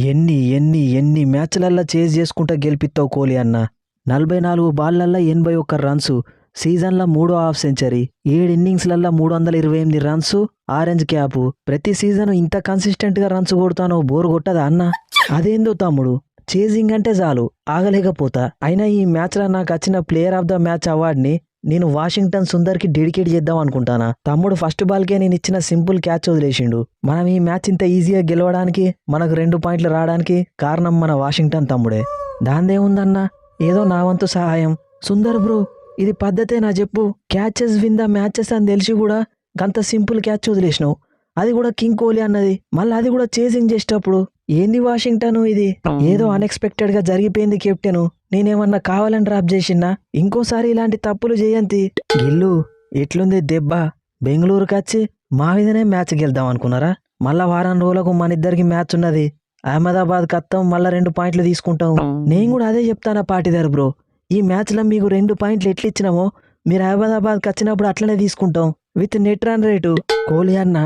ఎన్ని మ్యాచ్లల్లా చేజ్ చేసుకుంటా గెలిపిస్తావు కోహ్లీ అన్న. 44 బాల్లల్లా 81 రన్స్, సీజన్లో 3వ half century, 7 ఇన్నింగ్స్లల్లా 328 runs, orange cap. ప్రతి సీజన్ ఇంత కన్సిస్టెంట్గా రన్స్ కొడతానో బోర్ కొట్టదా అన్న? అదేందో తమ్ముడు, చేజింగ్ అంటే చాలు ఆగలేకపోతా. అయినా ఈ మ్యాచ్లో నాకు వచ్చిన ప్లేయర్ ఆఫ్ ద మ్యాచ్ అవార్డుని నేను వాషింగ్టన్ సుందర్కి డెడికేట్ చేద్దాం అనుకుంటానా. తమ్ముడు ఫస్ట్ బాల్కే నేను ఇచ్చిన సింపుల్ క్యాచ్ వదిలేసిండు. మనం ఈ మ్యాచ్ ఇంత ఈజీగా గెలవడానికి, మనకు 2 పాయింట్లు రావడానికి కారణం మన వాషింగ్టన్ తమ్ముడే. దాందేముందన్నా, ఏదో నా వంతు సహాయం. సుందర్ బ్రో, ఇది పద్ధతేనా చెప్పు? క్యాచెస్ విన్ ద మ్యాచెస్ అని తెలిసి కూడా గంత సింపుల్ క్యాచ్ వదిలేసినావు, అది కూడా కింగ్ కోహ్లీ అన్నది, మళ్ళీ అది కూడా చేసింగ్ చేసేటప్పుడు. ఏంది వాషింగ్టన్ ఇది? ఏదో అన్ఎక్స్పెక్టెడ్ గా జరిగిపోయింది కెప్టెను. నేనేమన్నా కావాలని డ్రాప్ చేసినా? ఇంకోసారి ఇలాంటి తప్పులు చేయంతి. గిల్లు ఎట్లుంది దెబ్బ? బెంగళూరుకి వచ్చి మా మీదనే మ్యాచ్ గెలుద్దాం అనుకున్నారా? మళ్ళా వారం రోజులకు మన ఇద్దరికి మ్యాచ్ ఉన్నది. అహ్మదాబాద్ కత్తాం, మళ్ళా 2 పాయింట్లు తీసుకుంటాం. నేను కూడా అదే చెప్తానా పాటిదారు బ్రో, ఈ మ్యాచ్లో మీకు 2 పాయింట్లు ఎట్లు ఇచ్చినామో మీరు అహ్మదాబాద్కి వచ్చినప్పుడు అట్లనే తీసుకుంటాం with net run rate. Kohli అన్న,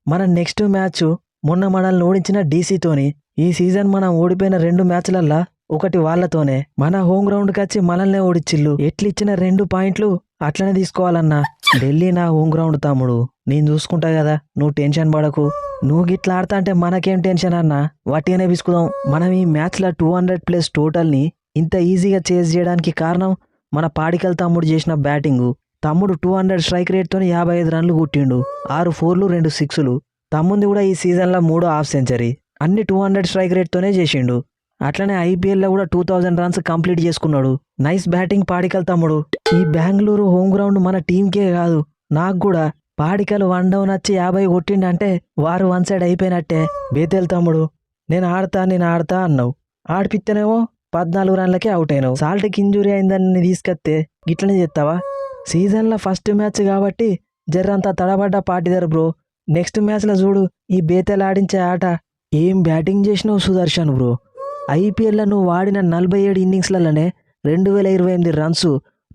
మన నెక్స్ట్ మ్యాచ్ మొన్న మనల్ని ఓడించిన డీసీతోని. ఈ సీజన్ మనం ఓడిపోయిన 2 మ్యాచ్లల్లా ఒకటి వాళ్ళతోనే. మన హోమ్ గ్రౌండ్కి వచ్చి మనల్నే ఓడిచ్చిల్లు. ఎట్లిచ్చిన 2 పాయింట్లు అట్లనే తీసుకోవాలన్నా. ఢిల్లీ నా హోమ్ గ్రౌండ్ తమ్ముడు, నేను చూసుకుంటా కదా, నువ్వు టెన్షన్ పడకు. నువ్వు గిట్లా ఆడతా అంటే మనకేం టెన్షన్ అన్నా, వాటినే విసుకుదాం. మనం ఈ మ్యాచ్లో 200+ టోటల్ని ఇంత ఈజీగా చేజ్ చేయడానికి కారణం మన పాడికల్ తమ్ముడు చేసిన బ్యాటింగు. తమ్ముడు 200 స్ట్రైక్ రేట్తో 55 రన్లు కొట్టిండు, 6 4లు 2 6లు. తమ్ముంది కూడా ఈ సీజన్లో 3వ హాఫ్ సెంచరీ, అన్ని 200 స్ట్రైక్ రేట్తోనే చేసిండు. అట్లనే ఐపీఎల్లో కూడా 2000 రన్స్ కంప్లీట్ చేసుకున్నాడు. నైస్ బ్యాటింగ్ పాడికల్ తమ్ముడు. ఈ బెంగళూరు హోమ్ గ్రౌండ్ మన టీంకే కాదు, నాకు కూడా. పాడికల్ 1 డౌన్ వచ్చి 50 కొట్టిండంటే వారు 1 సైడ్ అయిపోయినట్టే. బేతేల్ తమ్ముడు, నేను ఆడతా అన్నావు, ఆడిపిత్తేనేమో 14 రన్లకే అవుట్ అయినావు. సాల్ట్కి ఇంజురీ అయిందని తీసుకొస్తే గిట్లనే చేస్తావా? సీజన్లో ఫస్ట్ మ్యాచ్ కాబట్టి జర్రంతా తడబడ్డ పాటిదారు బ్రో. నెక్స్ట్ మ్యాచ్లో చూడు ఈ బేతేల్ ఆడించే ఆట. ఏం బ్యాటింగ్ చేసినావు సుదర్శన్ బ్రో. ఐపీఎల్లో నువ్వు ఆడిన 47 ఇన్నింగ్స్లలోనే 2028 రన్స్,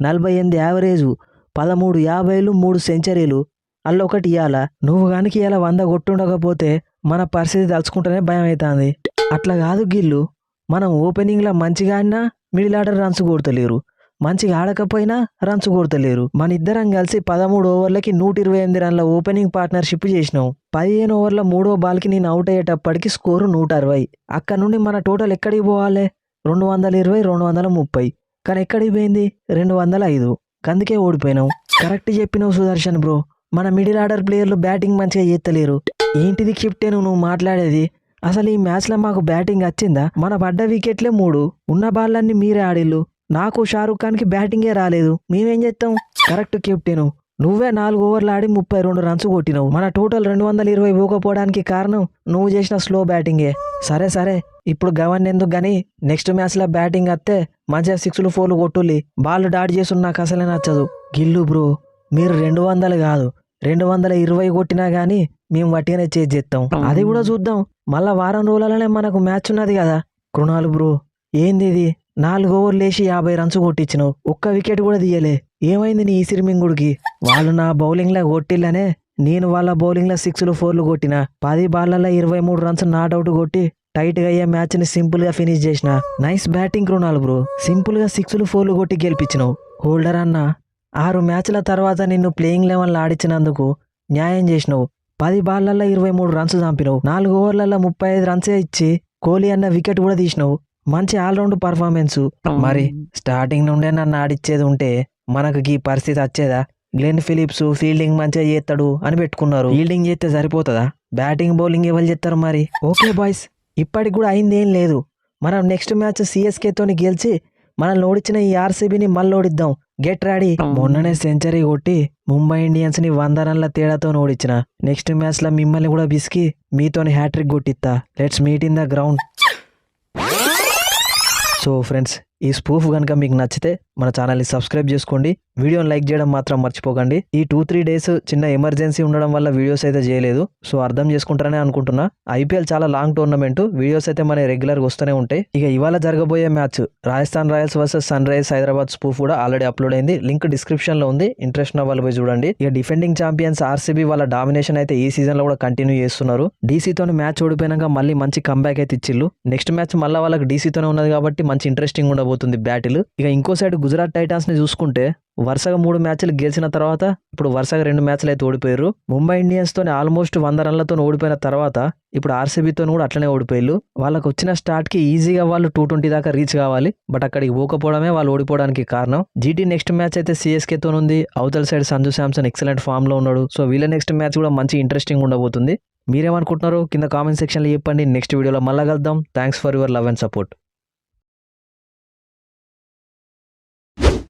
48 యావరేజు, 13 50లు, 3 సెంచరీలు, అల్లొకటి ఇయ్యాల. నువ్వు కనుక ఇలా 100 కొట్టుండకపోతే మన పరిస్థితి తలుచుకుంటేనే భయం అవుతుంది. అట్లా కాదు గిల్లు, మనం ఓపెనింగ్లో మంచిగా ఆడినా మిడిల్ ఆర్డర్ రన్స్ కొడతలేరు, మంచిగా ఆడకపోయినా రన్స్ కొడతలేరు. మన ఇద్దరం కలిసి 13 ఓవర్లకి 128 రన్ల ఓపెనింగ్ పార్ట్నర్షిప్ చేసినాం. 15 ఓవర్ల 3వ బాల్కి నేను అవుట్ అయ్యేటప్పటికి స్కోరు 160. అక్కడ నుండి మన టోటల్ ఎక్కడికి పోవాలి? 220 230. కానీ ఎక్కడికి పోయింది? 205. అందుకే ఓడిపోయినావు. కరెక్ట్ చెప్పినావు సుదర్శన్ బ్రో. మన మిడిల్ ఆర్డర్ ప్లేయర్లు బ్యాటింగ్ మంచిగా చేస్తలేరు. ఏంటిది కెప్టెన్ నువ్వు మాట్లాడేది? అసలు ఈ మ్యాచ్లో మాకు బ్యాటింగ్ వచ్చిందా? మన పడ్డ వికెట్లే 3, ఉన్న బాల్లన్నీ మీరే ఆడిల్లు. నాకు షారుఖ్ ఖాన్కి బ్యాటింగే రాలేదు, మేమేం చేస్తాం? కరెక్ట్ కెప్టెను, నువ్వే 4 ఓవర్లు ఆడి 32 రన్స్ కొట్టినావు. మన టోటల్ 220 పోకపోవడానికి కారణం నువ్వు చేసిన స్లో బ్యాటింగే. సరే ఇప్పుడు గవర్న్ ఎందుకు గానీ నెక్స్ట్ మ్యాచ్లో బ్యాటింగ్ వస్తే మంచిగా 6లు 4లు కొట్టుల్లి. బాల్ డాట్ చేసు నాకు అసలే నచ్చదు. గిల్లు బ్రో, మీరు 200 కాదు 220 కొట్టినా కానీ మేము వట్టిగానే చేజ్ చేస్తాం. అది కూడా చూద్దాం. మళ్ళా వారం రోజులలోనే మనకు మ్యాచ్ ఉన్నది కదా. కృణాల్ బ్రో, ఏంది ఇది? 4 ఓవర్లు వేసి 50 రన్స్ కొట్టించినావు, ఒక్క వికెట్ కూడా తీయలే. ఏమైంది నీ ఈసిరిమింగుడికి? వాళ్ళు నా బౌలింగ్లో కొట్టిల్లనే నేను వాళ్ళ బౌలింగ్లో 6లు 4లు కొట్టిన. 10 బాళ్లలో 23 రన్స్ నాట్అవుట్ కొట్టి టైట్గా అయ్యే మ్యాచ్ని సింపుల్గా ఫినిష్ చేసిన. Nice batting Krunal bro. సింపుల్గా 6లు 4లు కొట్టి గెలిపించినావు. హోల్డర్ అన్న, 6 మ్యాచ్ల తర్వాత నిన్ను ప్లేయింగ్ 11లో ఆడించినందుకు న్యాయం చేసినావు. 10 బాళ్లలో 23 రన్స్ చంపినావు. 4 ఓవర్లలో 35 రన్సే ఇచ్చి కోహ్లీ అన్న వికెట్ కూడా తీసినావు. మంచి ఆల్రౌండ్ పర్ఫార్మెన్స్. మరి స్టార్టింగ్ నుండే నన్ను ఆడిచ్చేది ఉంటే మనకు ఈ పరిస్థితి వచ్చేదా? గ్లెన్ ఫిలిప్స్ ఫీల్డింగ్ మంచిగా చేస్తాడు అని పెట్టుకున్నారు. ఫీల్డింగ్ చేస్తే సరిపోతుందా? బ్యాటింగ్ బౌలింగ్ ఎవరు చేస్తారు మరి? ఓకే బాయ్స్, ఇప్పటికి కూడా అయింది ఏం లేదు. మనం నెక్స్ట్ మ్యాచ్ సిఎస్కేతోని గెలిచి మనల్ని ఓడించిన ఈ ఆర్సీబీని మళ్ళీ ఓడిద్దాం. Get ready. మొన్ననే సెంచరీ కొట్టి ముంబై ఇండియన్స్ని 100 రన్ల తేడాతో ఓడించిన. నెక్స్ట్ మ్యాచ్లో మిమ్మల్ని కూడా బిసికి మీతోని హ్యాట్రిక్ కొట్టిస్తా. Let's meet in the ground. So friends, ఈ స్పూఫ్ కనుక మీకు నచ్చితే మన ఛానల్ని సబ్స్క్రైబ్ చేసుకోండి, వీడియోని లైక్ చేయడం మాత్రం మర్చిపోకండి. ఈ 2-3 డేస్ చిన్న ఎమర్జెన్సీ ఉండడం వల్ల వీడియోస్ అయితే చేయలేదు, సో అర్థం చేసుకుంటారనే అనుకుంటున్నా. ఐపీఎల్ చాలా లాంగ్ టోర్నమెంట్, వీడియోస్ అయితే మన రెగ్యులర్గా వస్తూనే ఉంటాయి. ఇక ఇవాళ జరగబోయే match Rajasthan Royals versus Sun Risers Hyderabad spoof కూడా ఆల్రెడీ అప్లోడ్ అయింది, లింక్ డిస్క్రిప్షన్లో ఉంది, ఇంట్రెస్ట్ ఉన్న వాళ్ళు పోయి చూడండి. ఇక డిఫెండింగ్ ఛాంపియన్స్ ఆర్సీబీ వాళ్ళ డామినేషన్ అయితే ఈ సీజన్లో కూడా కంటిన్యూ చేస్తున్నారు. డీసీతో మ్యాచ్ ఓడిపోయినాక మళ్ళీ మంచి కంబ్యాక్ అయితే ఇచ్చిళ్ళు. నెక్స్ట్ మ్యాచ్ మళ్ళీ వాళ్ళకి డీసీతోనే ఉన్నది కాబట్టి మంచి ఇంట్రెస్టింగ్ ఉండబోతుంది బ్యాటిల్. ఇక ఇంకో సైడ్ గుజరాత్ టైటాన్స్ ని చూసుకుంటే వరుసగా 3 మ్యాచ్లు గెలిచిన తర్వాత ఇప్పుడు వరుసగా 2 మ్యాచ్లు అయితే ఓడిపోయారు. ముంబై ఇండియన్స్ తోనే ఆల్మోస్ట్ 100 రన్లతో ఓడిపోయిన తర్వాత ఇప్పుడు ఆర్సీబీతో కూడా అట్లనే ఓడిపోయారు. వాళ్ళకి వచ్చిన స్టార్ట్ కి ఈజీగా వాళ్ళు 220 దాకా రీచ్ కావాలి, బట్ అక్కడికి పోకపోవడమే వాళ్ళు ఓడిపోవడానికి కారణం. జీటీ నెక్స్ట్ మ్యాచ్ అయితే సిఎస్కే తో ఉంది. అవతల side Sanju Samson excellent form లో ఉన్నాడు, సో వీళ్ళ నెక్స్ట్ మ్యాచ్ కూడా మంచి ఇంట్రెస్టింగ్ ఉండబోతుంది. మీరేమనుకుంటున్నారో కింద కామెంట్ సెక్షన్లో చెప్పండి. నెక్స్ట్ వీడియోలో మళ్ళా కలుద్దాం. Thanks for your love and support.